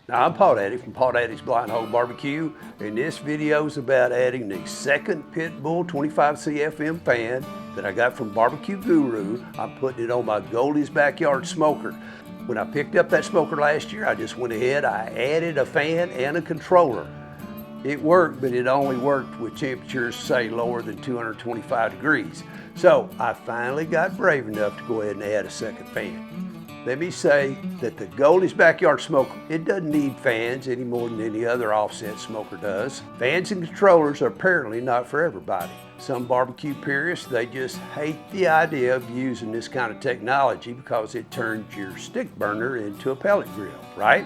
Now I'm Paul Daddy from Paul Daddy's BlindHawg Barbecue, and this video is about adding the second Pitbull 25 CFM fan that I got from Barbecue Guru. I'm putting it on my Goldee's backyard smoker. When I picked up that smoker last year, I just went ahead, I added a fan and a controller. It worked, but it only worked with temperatures, say, lower than 225 degrees. So I finally got brave enough to go ahead and add a second fan. Let me say that the Goldee's backyard smoker, it doesn't need fans any more than any other offset smoker does. Fans and controllers are apparently not for everybody. Some barbecue purists, they just hate the idea of using this kind of technology because it turns your stick burner into a pellet grill, right?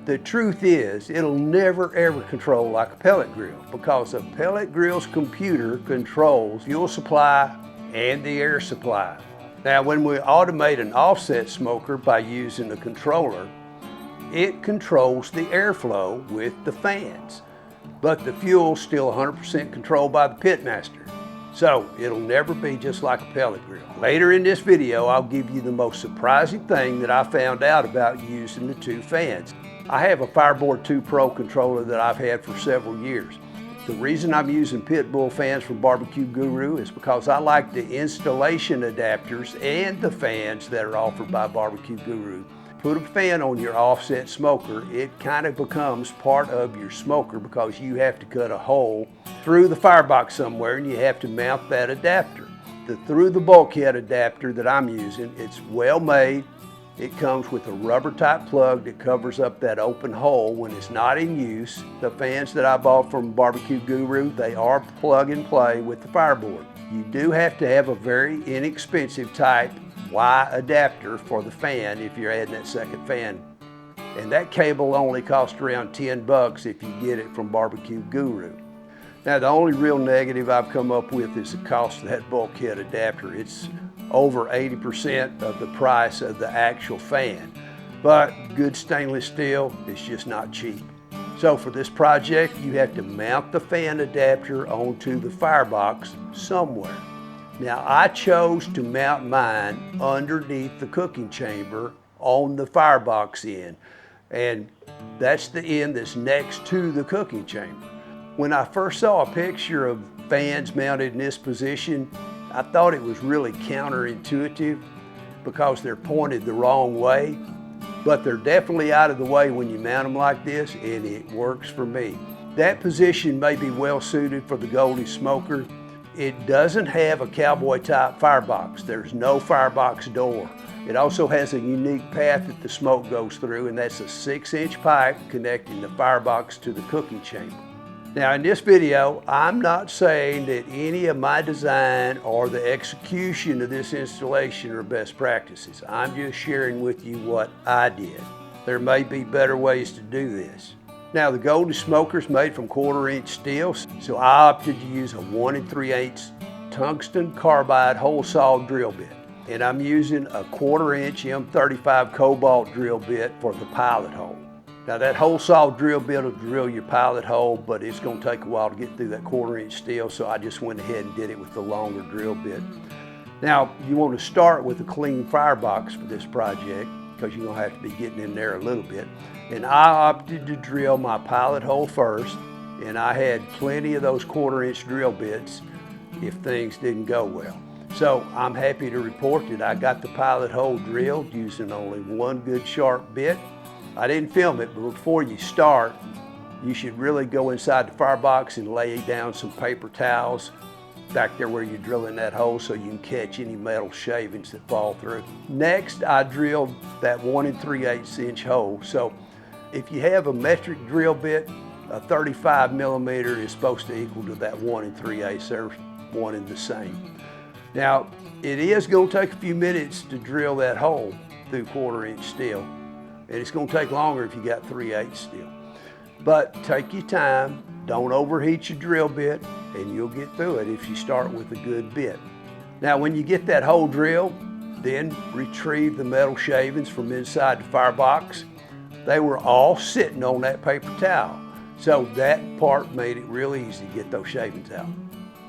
The truth is, it'll never ever control like a pellet grill because a pellet grill's computer controls fuel supply and the air supply. Now, when we automate an offset smoker by using a controller, it controls the airflow with the fans, but the fuel's still 100% controlled by the pitmaster. So it'll never be just like a pellet grill. Later in this video, I'll give you the most surprising thing that I found out about using the two fans. I have a Fireboard 2 Pro controller that I've had for several years. The reason I'm using Pitbull fans from Barbecue Guru is because I like the installation adapters and the fans that are offered by Barbecue Guru. Put a fan on your offset smoker, it kind of becomes part of your smoker because you have to cut a hole through the firebox somewhere and you have to mount that adapter. The through the bulkhead adapter that I'm using, it's well made. It comes with a rubber type plug that covers up that open hole when it's not in use. The fans that I bought from Barbecue Guru, they are plug and play with the Fireboard. You do have to have a very inexpensive type Y adapter for the fan if you're adding that second fan. And that cable only costs around 10 bucks if you get it from Barbecue Guru. Now the only real negative I've come up with is the cost of that bulkhead adapter. It's over 80% of the price of the actual fan. But good stainless steel is just not cheap. So for this project, you have to mount the fan adapter onto the firebox somewhere. Now I chose to mount mine underneath the cooking chamber on the firebox end. And that's the end that's next to the cooking chamber. When I first saw a picture of fans mounted in this position, I thought it was really counterintuitive because they're pointed the wrong way, but they're definitely out of the way when you mount them like this, and it works for me. That position may be well suited for the Goldee smoker. It doesn't have a cowboy type firebox. There's no firebox door. It also has a unique path that the smoke goes through, and that's a 6-inch pipe connecting the firebox to the cooking chamber. Now in this video, I'm not saying that any of my design or the execution of this installation are best practices. I'm just sharing with you what I did. There may be better ways to do this. Now the Goldee smoker is made from 1/4-inch steel, so I opted to use a 1 3/8 tungsten carbide hole saw drill bit. And I'm using a 1/4-inch M35 cobalt drill bit for the pilot hole. Now that hole saw drill bit will drill your pilot hole, but it's going to take a while to get through that 1/4-inch steel, so I just went ahead and did it with the longer drill bit. Now you want to start with a clean firebox for this project because you're going to have to be getting in there a little bit. And I opted to drill my pilot hole first, and I had plenty of those 1/4-inch drill bits if things didn't go well. So I'm happy to report that I got the pilot hole drilled using only one good sharp bit. I didn't film it, but before you start, you should really go inside the firebox and lay down some paper towels back there where you're drilling that hole so you can catch any metal shavings that fall through. Next, I drilled that 1 3/8-inch hole. So if you have a metric drill bit, a 35mm is supposed to equal to that 1 3/8. They're one and the same. Now, it is going to take a few minutes to drill that hole through 1/4-inch steel. And it's going to take longer if you got 3/8 steel. But take your time, don't overheat your drill bit, and you'll get through it if you start with a good bit. Now when you get that hole drilled, then retrieve the metal shavings from inside the firebox. They were all sitting on that paper towel. So that part made it real easy to get those shavings out.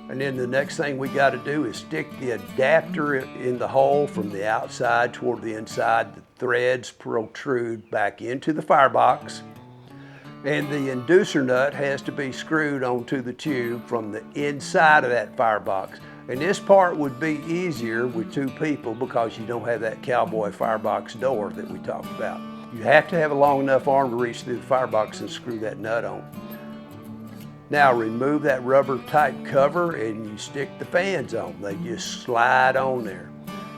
And then the next thing we got to do is stick the adapter in the hole from the outside toward the inside. threads protrude back into the firebox, and the inducer nut has to be screwed onto the tube from the inside of that firebox. And this part would be easier with 2 people because you don't have that cowboy firebox door that we talked about. You have to have a long enough arm to reach through the firebox and screw that nut on. Now remove that rubber type cover and you stick the fans on. They just slide on there.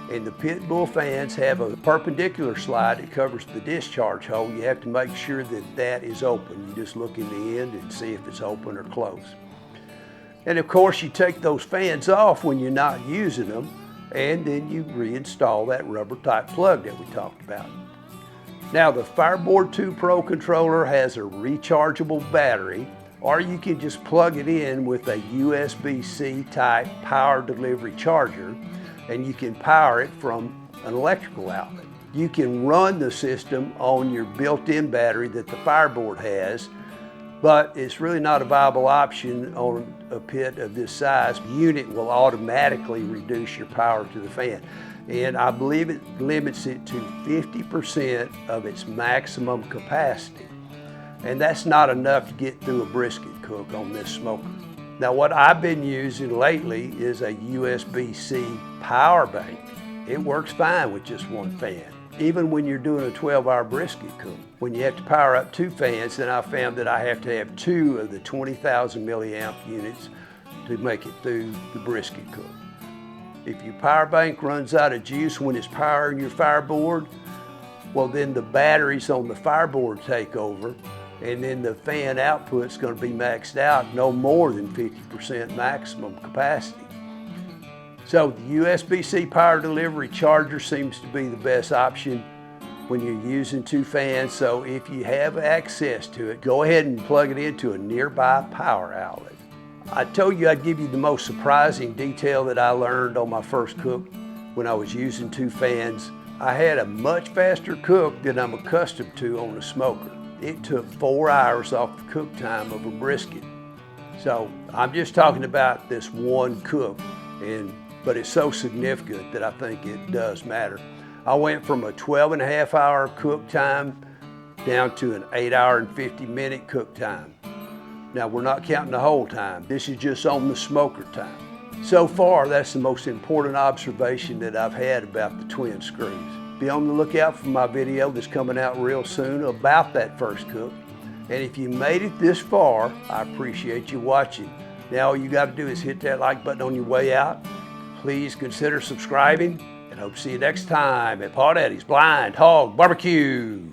And the pit bull fans have a perpendicular slide that covers the discharge hole. You have to make sure that that is open. You just look in the end and see if it's open or closed. And of course you take those fans off when you're not using them, and then you reinstall that rubber type plug that we talked about. Now the Fireboard 2 Pro controller has a rechargeable battery, or you can just plug it in with a USB-C type power delivery charger, and you can power it from an electrical outlet. You can run the system on your built-in battery that the Fireboard has, but it's really not a viable option on a pit of this size. The unit will automatically reduce your power to the fan. And I believe it limits it to 50% of its maximum capacity. And that's not enough to get through a brisket cook on this smoker. Now what I've been using lately is a USB-C power bank. It works fine with just 1 fan, even when you're doing a 12-hour brisket cook. When you have to power up 2 fans, then I found that I have to have 2 of the 20,000 milliamp units to make it through the brisket cook. If your power bank runs out of juice when it's powering your Fireboard, well then the batteries on the Fireboard take over, and then the fan output's going to be maxed out no more than 50% maximum capacity. So the USB-C power delivery charger seems to be the best option when you're using 2 fans. So if you have access to it, go ahead and plug it into a nearby power outlet. I told you I'd give you the most surprising detail that I learned on my first cook when I was using 2 fans. I had a much faster cook than I'm accustomed to on a smoker. It took 4 hours off the cook time of a brisket. So I'm just talking about this 1 cook, but it's so significant that I think it does matter. I went from a 12.5-hour cook time down to an 8-hour and 50-minute cook time. Now we're not counting the whole time. This is just on the smoker time. So far, that's the most important observation that I've had about the twin screws. Be on the lookout for my video that's coming out real soon about that first cook. And if you made it this far, I appreciate you watching. Now all you got to do is hit that like button on your way out. Please consider subscribing, and hope to see you next time at Paw Daddy's BlindHawg Barbecue.